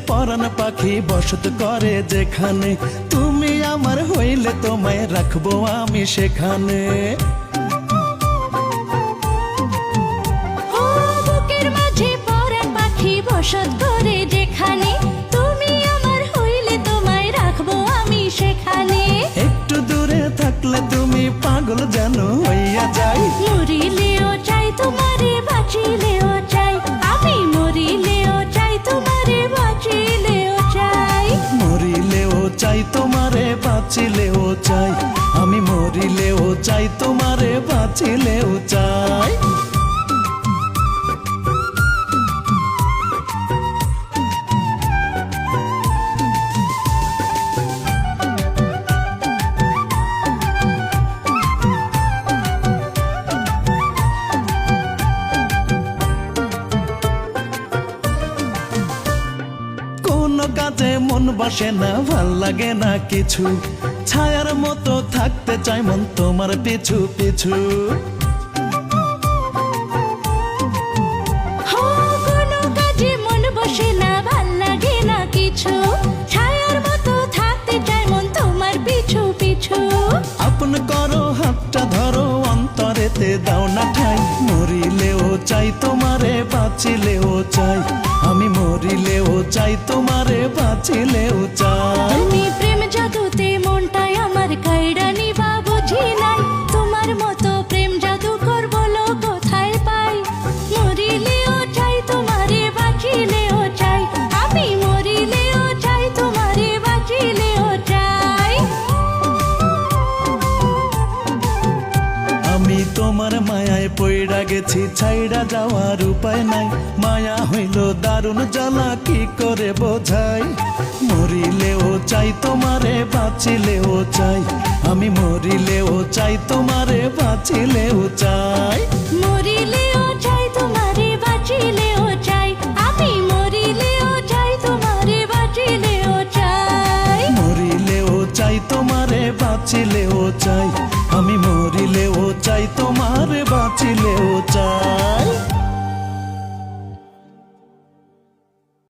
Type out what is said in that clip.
পরাণ পাখি বসত করে যেখানে, তুমি আমার হইলে তোমায় রাখবো আমি সেখানে। বুকের মাঝে পরাণ পাখি বসত করে যেখানে, তুমি আমার হইলে তোমায় রাখবো আমি সেখানে। একটু দূরে থাকলে তুমি পাগল যেন হইয়া যাই, মরিলেও চাই তোমারে বাঁচিলেও চাই, আমি মরিলেও চাই তোমারে বাঁচিলেও চাই। মরিলেও চাই তোমারে বাঁচিলেও চাই, আমি মরিলেও চাই তোমারে বাঁচিলেও চাই। কোনো কাজে মন বসে না, ভাল লাগে না কিছু, ছায়ার মতো থাকতে চাই মন তোমার পিছু পিছু। কোনো কাজে মন বসে না, ভাল লাগে না কিছু, ছায়ার মতো থাকতে চাই মন তোমার পিছু পিছু। আপন করো হাতটা ধরো অন্তরেতে দাও না ঠাই, মরিলেও চাই তোমারে বাঁচিলেও চাই, আমি মরিলেও চাই তোমারে বাঁচিলেও চাই। তুমি প্রেম জাদুতে মনটাই আমার কাইড়া নিবা বুঝি নাই, তোমার মতো প্রেম জাদু করবো লো কোথায় পাই। মরিলেও চাই তোমারে বাঁচিলেও চাই, আমি মরিলেও চাই তোমারে বাঁচিলেও চাই। আমি তোমার মায়ায় পইড়া গেছি, ছাইড়া যাওয়ার উপায় নাই, মায়া হইল দারুণ জ্বালা কি করে বোঝাই। মরিলেও চাই তোমারে বাঁচিলেও চাই, আমি মরিলেও চাই তোমারে বাঁচিলেও চাই। মরিলেও চাই তোমারে বাঁচিলেও চাই, আমি মরিলেও চাই তোমারে বাঁচিলেও চাই। মরিলেও চাই তোমারে বাঁচিলেও চাই, আমি মরিলেও চাই তোমারে বাঁচিলেও চাই।